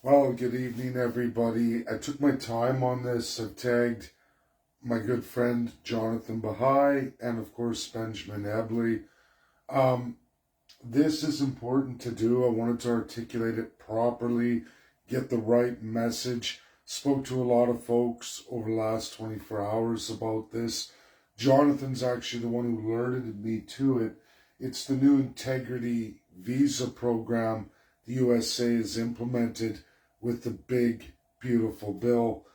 Well, good evening, everybody. I took my time on this. I've tagged my good friend Jonathan Bahai and, of course, Benjamin Ebley. Um, this is important to do. I wanted to articulate it properly, get the right message. Spoke to a lot of folks over the last 24 hours about this. Jonathan's actually the one who alerted me to it. It's the new integrity visa program the USA has implemented with the big, beautiful bill.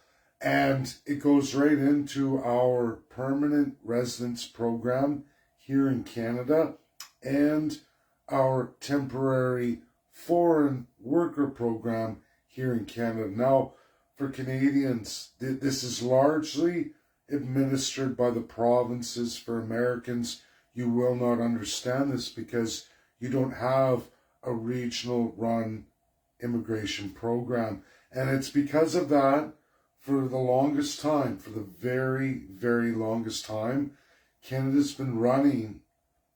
And it goes right into our permanent residence program here in Canada and our temporary foreign worker program here in Canada. Now, for Canadians, this is largely administered by the provinces. For Americans, you will not understand this because you don't have a regional run immigration program. And it's because of that, for the longest time, for the very, very longest time, Canada's been running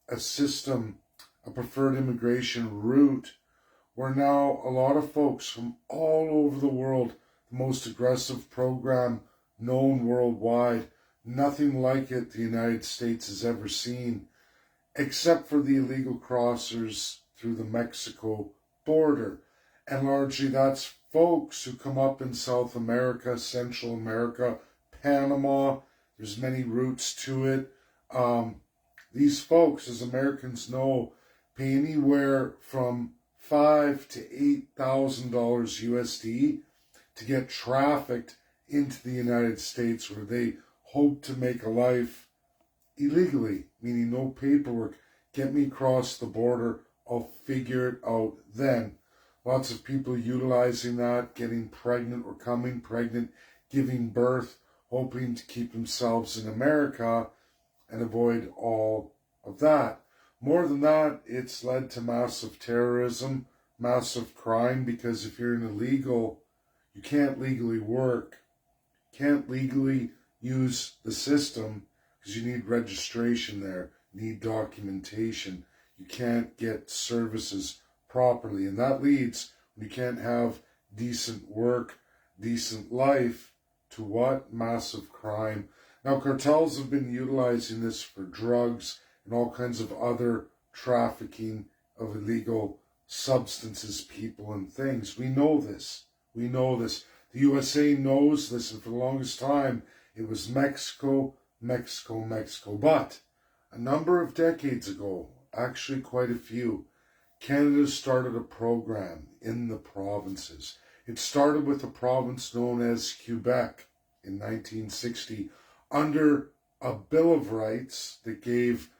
a system, a preferred immigration route, where now a lot of folks from all over the world, the most aggressive program known worldwide, nothing like it the United States has ever seen, except for the illegal crossers through the Mexico border. And largely that's folks who come up in South America, Central America, Panama. There's many routes to it. These folks, as Americans know, pay anywhere from $5,000 to $8,000 USD to get trafficked into the United States, where they hope to make a life illegally, meaning no paperwork. Get me across the border, I'll figure it out then. Lots of people utilizing that, getting pregnant or coming pregnant, giving birth, hoping to keep themselves in America and avoid all of that. More than that, it's led to massive terrorism, massive crime, because if you're an illegal, you can't legally work, can't legally use the system because you need registration there, you need documentation, you can't get services properly. And that leads, when you can't have decent work, decent life, to what? Massive crime. Now, cartels have been utilizing this for drugs and all kinds of other trafficking of illegal substances, people, and things. We know this. We know this. The USA knows this, and for the longest time, it was Mexico, Mexico, Mexico. But a number of decades ago, actually quite a few, Canada started a program in the provinces. It started with a province known as Quebec in 1960 under a Bill of Rights that gave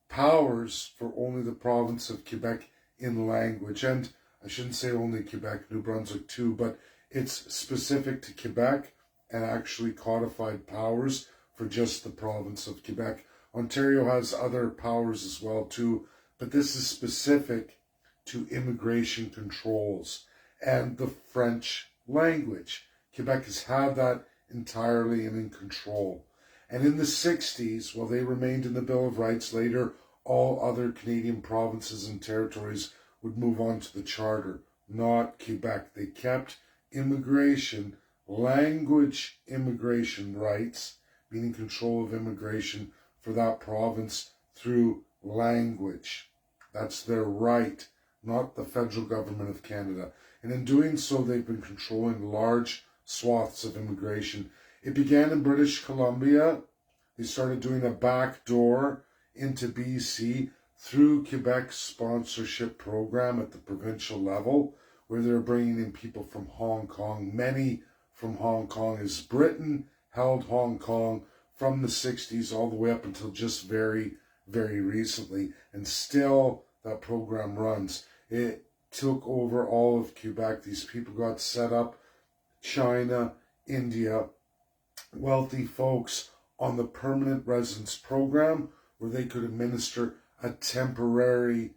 powers for only the province of Quebec in language. And I shouldn't say only Quebec, New Brunswick too, but it's specific to Quebec and actually codified powers for just the province of Quebec. Ontario has other powers as well too, but this is specific to immigration controls and the French language. Quebec has had that entirely and in control. And in the 60s, while they remained in the Bill of Rights, later all other Canadian provinces and territories would move on to the Charter, not Quebec. They kept immigration, language immigration rights, meaning control of immigration for that province through language. That's their right, not the federal government of Canada. And in doing so, they've been controlling large swaths of immigration. It began in British Columbia. They started doing a back door into BC through Quebec's sponsorship program at the provincial level, where they're bringing in people from Hong Kong, many from Hong Kong, as Britain held Hong Kong from the 60s all the way up until just very, very recently. And still that program runs. It took over all of Quebec. These people got set up, China, India, wealthy folks on the permanent residence program, where they could administer a temporary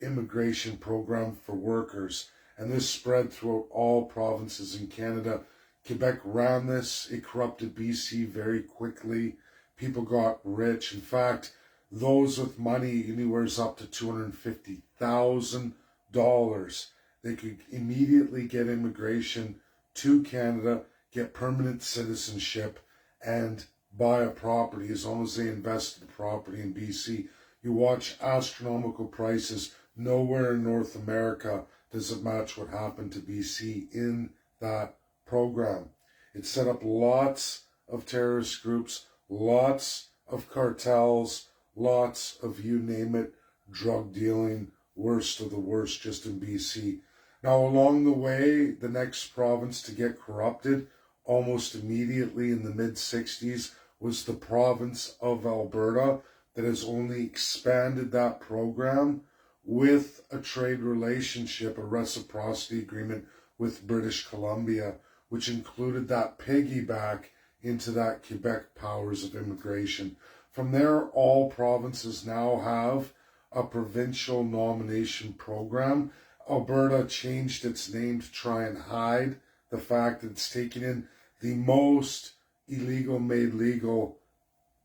immigration program for workers. And this spread throughout all provinces in Canada. Quebec ran this. It corrupted BC very quickly. People got rich. In fact, those with money, anywhere up to $250,000, they could immediately get immigration to Canada, get permanent citizenship, and buy a property as long as they invested the property in BC. You watch astronomical prices. Nowhere in North America does it match what happened to BC in that program. It set up lots of terrorist groups, lots of cartels, lots of, you name it, drug dealing, worst of the worst just in BC. Now, along the way, the next province to get corrupted almost immediately in the mid-60s was the province of Alberta, that has only expanded that program with a trade relationship, a reciprocity agreement with British Columbia, which included that piggyback into that Quebec powers of immigration. From there, all provinces now have a provincial nomination program. Alberta changed its name to try and hide the fact that it's taken in the most illegal made legal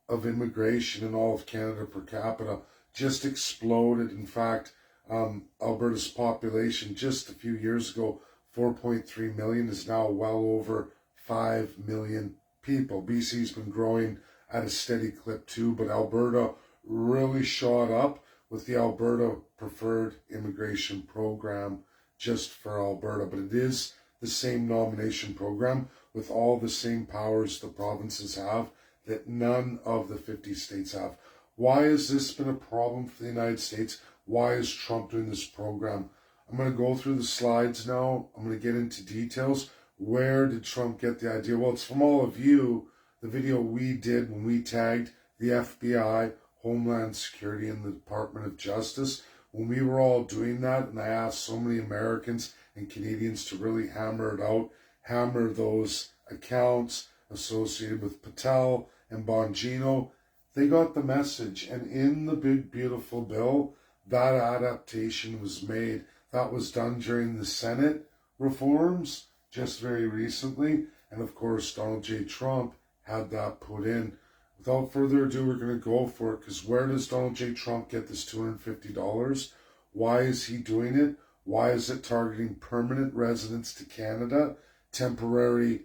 of immigration in all of Canada per capita. Just exploded. In fact, Alberta's population just a few years ago, 4.3 million, is now well over 5 million people. BC's been growing at a steady clip too, but Alberta really shot up with the Alberta Preferred Immigration Program just for Alberta. But it is the same nomination program with all the same powers the provinces have that none of the 50 states have. Why has this been a problem for the United States? Why is Trump doing this program? I'm going to go through the slides now. I'm going to get into details. Where did Trump get the idea? Well, it's from all of you, the video we did when we tagged the FBI, Homeland Security, and the Department of Justice. When we were all doing that, and I asked so many Americans and Canadians to really hammer it out, hammer those accounts associated with Patel and Bongino, they got the message. And in the big, beautiful bill, that adaptation was made. That was done during the Senate reforms just very recently. And of course, Donald J. Trump had that put in. Without further ado, we're going to go for it, because where does Donald J. Trump get this $250? Why is he doing it? Why is it targeting permanent residents to Canada, temporary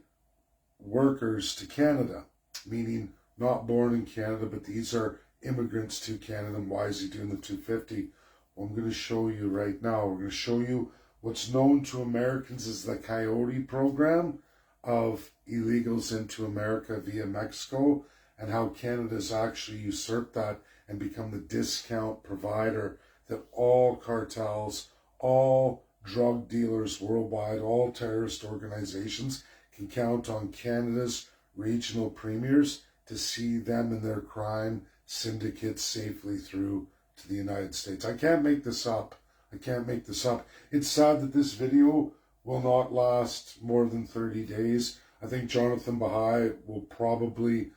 workers to Canada, meaning not born in Canada, but these are immigrants to Canada? And why is he doing the $250? Well, I'm going to show you right now. We're going to show you what's known to Americans as the Coyote program of illegals into America via Mexico, and how Canada's actually usurped that and become the discount provider that all cartels, all drug dealers worldwide, all terrorist organizations can count on Canada's regional premiers to see them and their crime syndicates safely through to the United States. I can't make this up. I can't make this up. It's sad that this video will not last more than 30 days. I think Jonathan Bahai will probably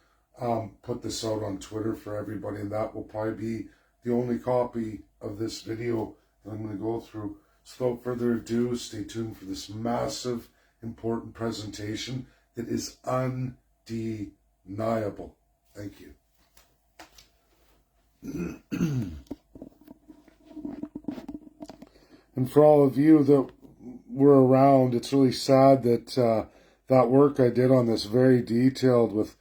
put this out on Twitter for everybody, and that will probably be the only copy of this video that I'm going to go through. So without further ado, stay tuned for this massive, important presentation that is undeniable. Thank you. And for all of you that were around, it's really sad that that work I did on this, very detailed with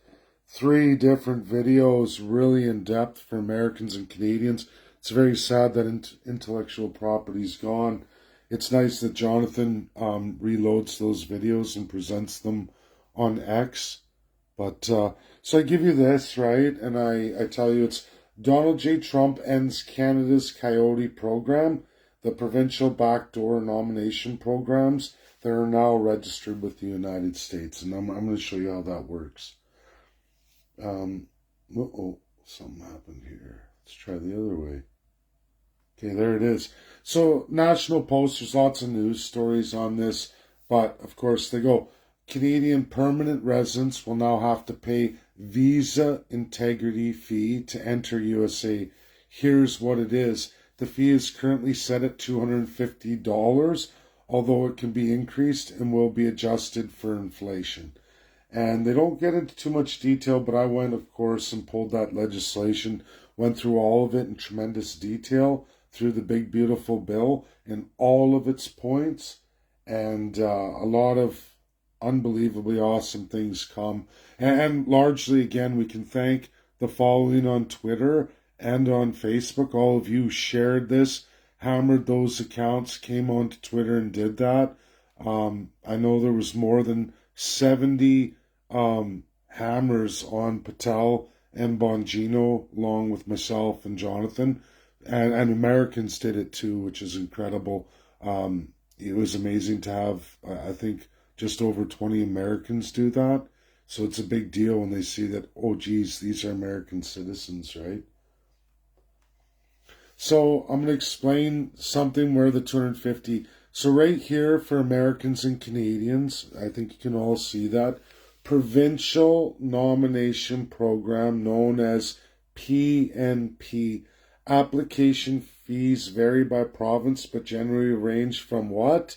3 different videos, really in depth for Americans and Canadians. It's very sad that intellectual property's gone. It's nice that Jonathan reloads those videos and presents them on X. But so I give you this, right? And I tell you, it's Donald J. Trump ends Canada's Coyote program, the provincial backdoor nomination programs that are now registered with the United States. And I'm going to show you how that works. Something happened here. Let's try the other way. Okay, there it is. So, National Post, there's lots of news stories on this, but of course they go, Canadian permanent residents will now have to pay visa integrity fee to enter USA. Here's what it is. The fee is currently set at $250, although it can be increased and will be adjusted for inflation. And they don't get into too much detail, but I went, of course, and pulled that legislation, went through all of it in tremendous detail. through the big, beautiful bill in all of its points. And a lot of unbelievably awesome things come. And largely, again, we can thank the following on Twitter and on Facebook. All of you shared this, hammered those accounts, came onto Twitter and did that. I know there was more than 70 hammers on Patel and Bongino, along with myself and Jonathan. And Americans did it too, which is incredible. It was amazing to have, I think, just over 20 Americans do that. So it's a big deal when they see that, oh, geez, these are American citizens, right? So I'm going to explain something where the 250. So right here for Americans and Canadians, I think you can all see that. Provincial nomination program known as PNP. Application fees vary by province, but generally range from what?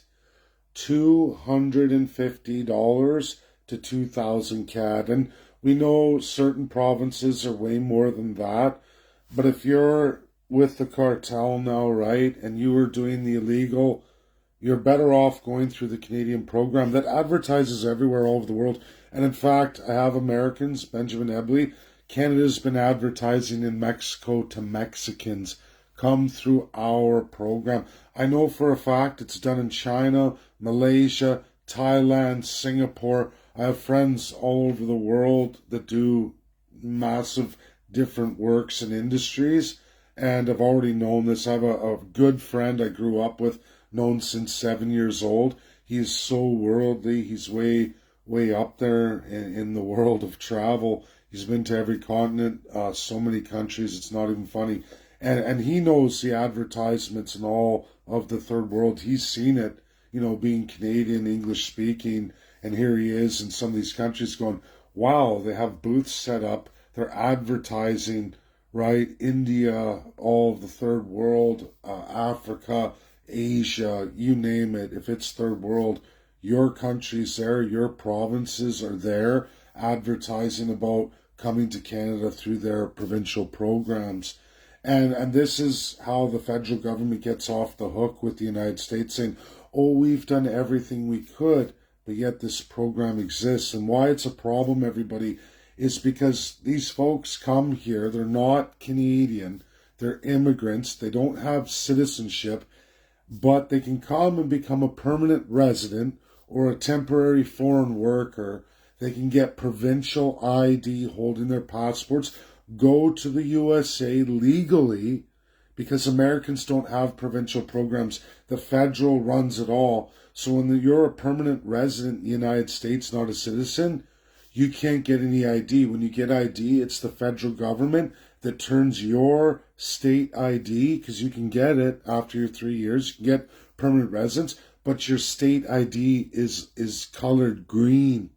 $250 to 2,000 CAD. And we know certain provinces are way more than that. But if you're with the cartel now, right, and you are doing the illegal, you're better off going through the Canadian program that advertises everywhere all over the world. And in fact, I have Americans, Benjamin Ebley, Canada's been advertising in Mexico to Mexicans. Come through our program. I know for a fact it's done in China, Malaysia, Thailand, Singapore. I have friends all over the world that do massive different works and industries, and I've already known this. I have a good friend I grew up with, known since 7 years old. He's so worldly. He's way up there in the world of travel. He's been to every continent, so many countries, it's not even funny. And he knows the advertisements and all of the third world. He's seen it, being Canadian, English speaking, and here he is in some of these countries going, wow, they have booths set up. They're advertising, right? India, all of the third world, Africa, Asia, you name it. If it's third world, your country's there, your provinces are there advertising about coming to Canada through their provincial programs. And this is how the federal government gets off the hook with the United States, saying, oh, we've done everything we could, but yet this program exists. And why it's a problem, everybody, is because these folks come here, they're not Canadian, they're immigrants, they don't have citizenship, but they can come and become a permanent resident or a temporary foreign worker. They can get provincial ID holding their passports, go to the USA legally, because Americans don't have provincial programs. The federal runs it all. So when you're a permanent resident in the United States, not a citizen, you can't get any ID. When you get ID, it's the federal government that turns your state ID, because you can get it after your 3 years, you can get permanent residence, but your state ID is colored green.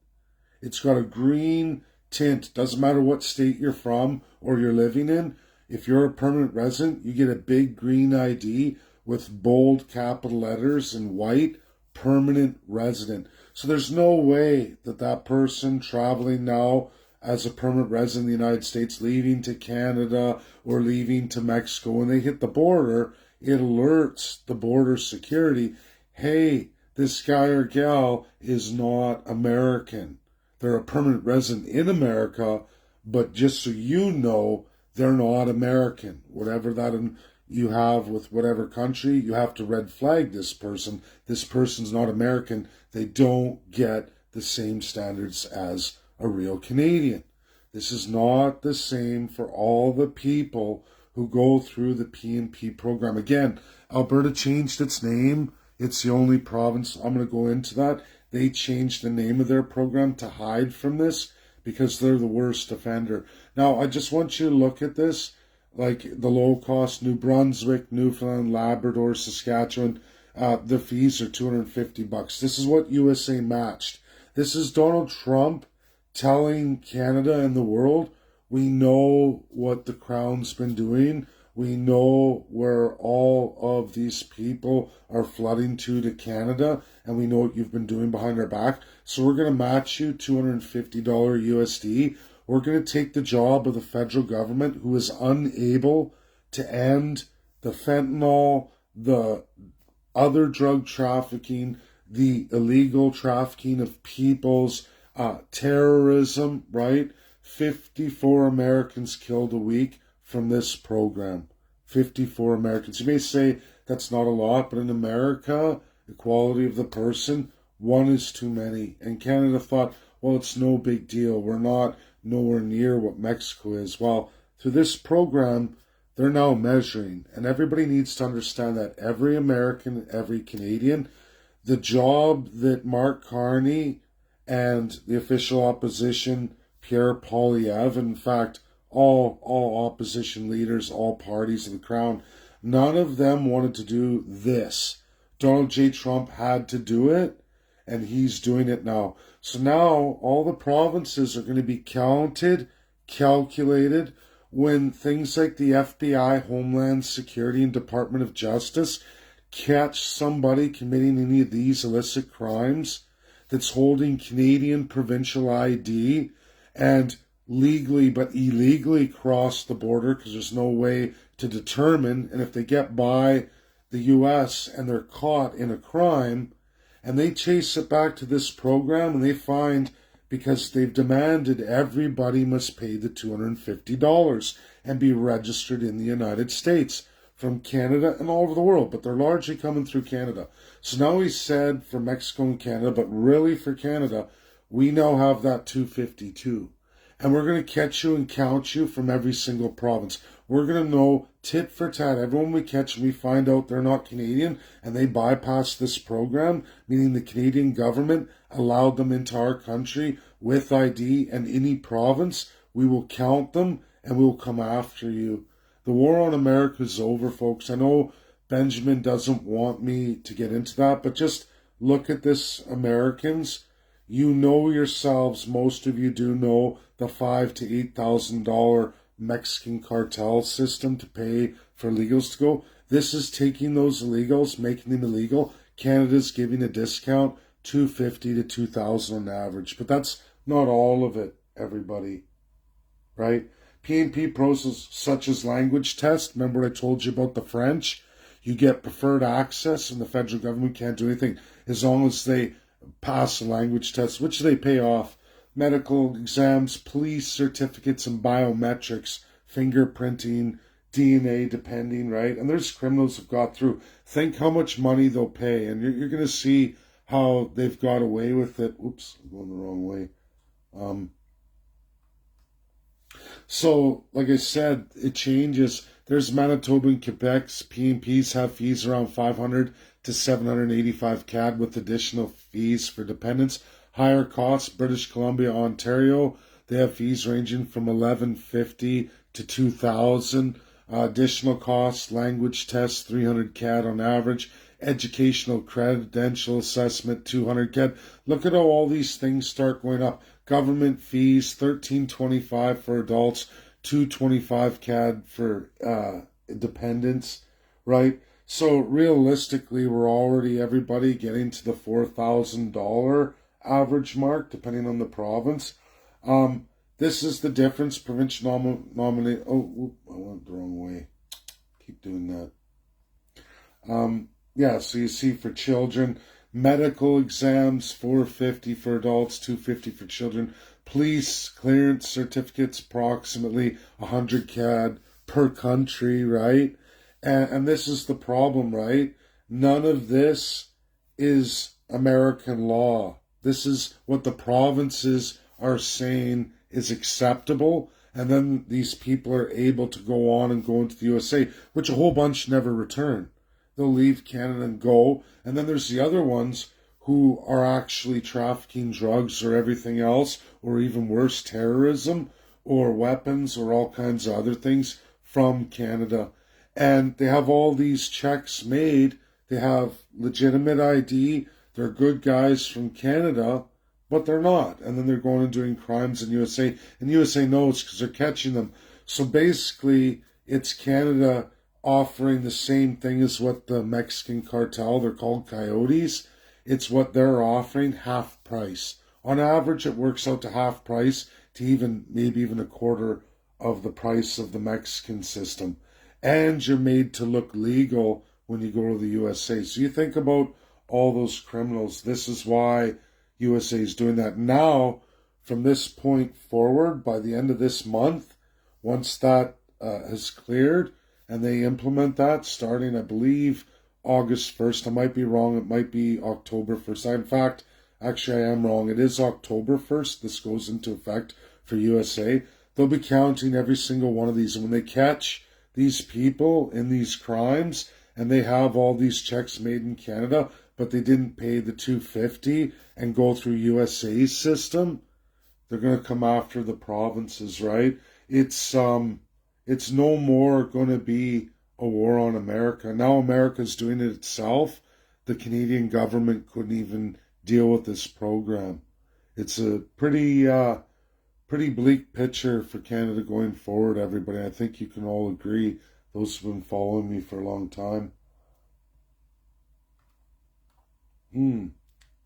It's got a green tint. Doesn't matter what state you're from or you're living in. If you're a permanent resident, you get a big green ID with bold capital letters in white, permanent resident. So there's no way that person traveling now as a permanent resident in the United States, leaving to Canada or leaving to Mexico, when they hit the border, it alerts the border security, hey, this guy or gal is not American. They're a permanent resident in America, but just so you know, they're not American. Whatever that you have with whatever country, you have to red flag this person. This person's not American. They don't get the same standards as a real Canadian. This is not the same for all the people who go through the PNP program. Again, Alberta changed its name. It's the only province. I'm going to go into that. They changed the name of their program to hide from this because they're the worst offender. Now, I just want you to look at this, like the low-cost New Brunswick, Newfoundland, Labrador, Saskatchewan. The fees are $250. This is what USA matched. This is Donald Trump telling Canada and the world, we know what the Crown's been doing. We know where all of these people are flooding to Canada, and we know what you've been doing behind our back. So we're going to match you $250 USD. We're going to take the job of the federal government, who is unable to end the fentanyl, the other drug trafficking, the illegal trafficking of peoples, terrorism, right? 54 Americans killed a week from this program. 54 Americans. You may say that's not a lot, but in America, equality of the person, one is too many. And Canada thought, well, it's no big deal. We're not nowhere near what Mexico is. Well, through this program, they're now measuring. And everybody needs to understand that every American, every Canadian, the job that Mark Carney and the official opposition, Pierre Poilievre, in fact, all opposition leaders, all parties of the crown, none of them wanted to do this. Donald J. Trump had to do it, and he's doing it now. So now all the provinces are going to be counted, calculated, when things like the FBI, Homeland Security, and Department of Justice catch somebody committing any of these illicit crimes that's holding Canadian provincial ID and legally but illegally cross the border because there's no way to determine. And if they get by the U.S. and they're caught in a crime and they chase it back to this program and they find, because they've demanded everybody must pay the $250 and be registered in the United States from Canada and all over the world, but they're largely coming through Canada. So now he said for Mexico and Canada, but really for Canada, we now have that $250 too. And we're going to catch you and count you from every single province. We're going to know tit for tat. Everyone we catch and we find out they're not Canadian and they bypass this program, meaning the Canadian government allowed them into our country with ID and any province, we will count them and we will come after you. The war on America is over, folks. I know Benjamin doesn't want me to get into that, but just look at this, Americans. You know yourselves, most of you do know the $5,000 to $8,000 Mexican cartel system to pay for illegals to go. This is taking those illegals, making them illegal. Canada's giving a discount, $250 to $2,000 on average. But that's not all of it, everybody, right? P&P process such as language test. Remember I told you about the French? You get preferred access and the federal government can't do anything as long as they pass a language test, which they pay off. Medical exams, police certificates, and biometrics, fingerprinting, DNA depending, right? And there's criminals who've got through. Think how much money they'll pay, and you're going to see how they've got away with it. Oops, I'm going the wrong way. So, like I said, it changes. There's Manitoba and Quebec's P&Ps have fees around 500 to 785 CAD with additional fees for dependents. Higher costs, British Columbia, Ontario, they have fees ranging from $1,150 to $2,000. Additional costs, language tests, 300 CAD on average. Educational credential assessment, 200 CAD. Look at how all these things start going up. Government fees, $1,325 for adults, $225 CAD for dependents, right? So realistically, we're already, everybody, getting to the $4,000 average mark, depending on the province. This is the difference. Provincial nominate. Oh, I went the wrong way. Keep doing that. Yeah, so you see for children, medical exams, $450 for adults, $250 for children. Police clearance certificates, approximately 100 CAD per country, right? And this is the problem, right? None of this is American law. This is what the provinces are saying is acceptable. And then these people are able to go on and go into the USA, which a whole bunch never return. They'll leave Canada and go. And then there's the other ones who are actually trafficking drugs or everything else, or even worse, terrorism or weapons or all kinds of other things from Canada. And they have all these checks made. They have legitimate ID. They're good guys from Canada, but they're not. And then they're going and doing crimes in USA. And USA knows because they're catching them. So basically, it's Canada offering the same thing as what the Mexican cartel, they're called Coyotes. It's what they're offering, half price. On average, it works out to half price to even maybe even a quarter of the price of the Mexican system. and you're made to look legal when you go to the USA. So you think about all those criminals. This is why USA is doing that. Now, from this point forward, by the end of this month, once that has cleared and they implement that starting, I believe, August 1st. I might be wrong. It might be October 1st. In fact, actually, I am wrong. It is October 1st. This goes into effect for USA. They'll be counting every single one of these. And when they catch these people in these crimes and they have all these checks made in Canada, but they didn't pay the $250 and go through USA's system, they're going to come after the provinces, right? It's no more going to be a war on America. Now America's doing it itself. The Canadian government couldn't even deal with this program. It's a pretty bleak picture for Canada going forward, everybody. I think you can all agree, those who've been following me for a long time.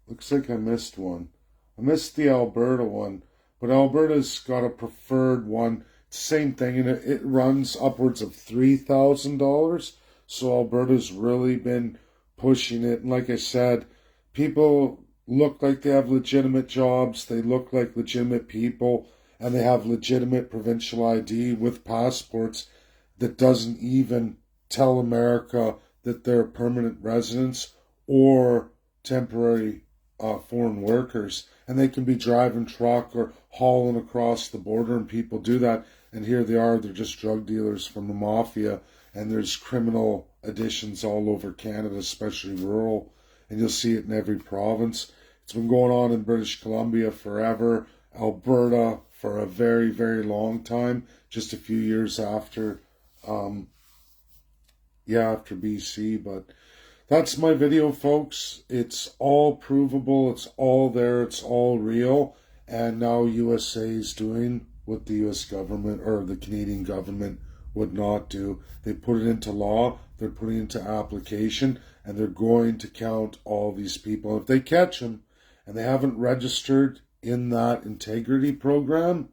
Looks like I missed one. I missed the Alberta one, but Alberta's got a preferred one. It's the same thing, and it runs upwards of $3,000. So Alberta's really been pushing it. And like I said, people look like they have legitimate jobs. They look like legitimate people, and they have legitimate provincial ID with passports that doesn't even tell America that they're permanent residents or temporary foreign workers, and they can be driving truck or hauling across the border, and people do that, and here they are, they're just drug dealers from the mafia, and there's criminal additions all over Canada, especially rural, and you'll see it in every province. It's been going on in British Columbia forever, Alberta for a very, very long time, just a few years after BC, but that's my video, folks. It's all provable. It's all there. It's all real. And now USA is doing what the US government or the Canadian government would not do. They put it into law. They're putting it into application. And they're going to count all these people. If they catch them and they haven't registered in that integrity program,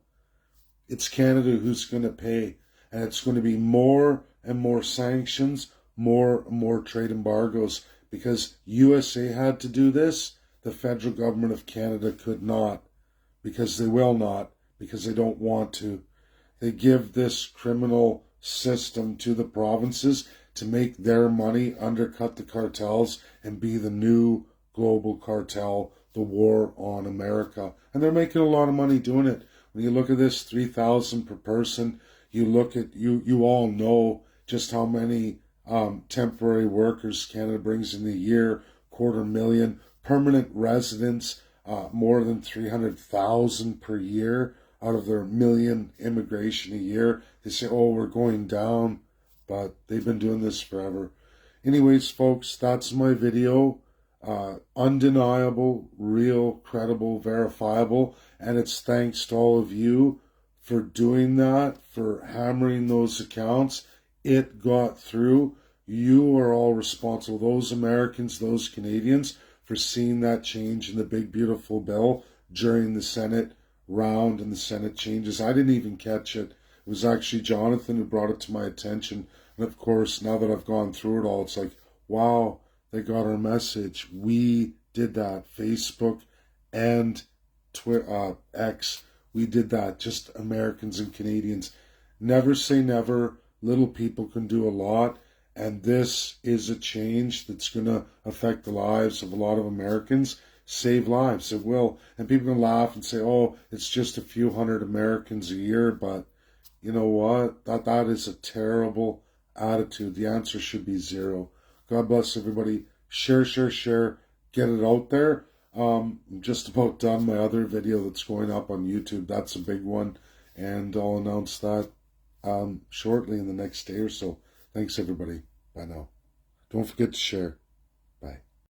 it's Canada who's going to pay. And it's going to be more and more sanctions, more and more trade embargoes, because USA had to do this. The federal government of Canada could not, because they will not, because they don't want to. They give this criminal system to the provinces to make their money, undercut the cartels, and be the new global cartel, the war on America. And they're making a lot of money doing it. When you look at this, $3,000 per person, you look at, you all know just how many temporary workers Canada brings in a year, 250,000, permanent residents, more than 300,000 per year out of their million immigration a year. They say, oh, we're going down, but they've been doing this forever. Anyways, folks, that's my video. Undeniable, real, credible, verifiable, and it's thanks to all of you for doing that, for hammering those accounts. It got through. You are all responsible, those Americans, those Canadians, for seeing that change in the big, beautiful bill during the Senate round and the Senate changes. I didn't even catch it. It was actually Jonathan who brought it to my attention. And of course, now that I've gone through it all, it's like, wow, they got our message. We did that. Facebook and X, we did that. Just Americans and Canadians. Never say never. Little people can do a lot. And this is a change that's going to affect the lives of a lot of Americans, save lives. It will. And people can laugh and say, oh, it's just a few hundred Americans a year. But you know what? That is a terrible attitude. The answer should be zero. God bless everybody. Share. Get it out there. I'm just about done my other video that's going up on YouTube. That's a big one. And I'll announce that shortly in the next day or so. Thanks, everybody. Bye now. Don't forget to share.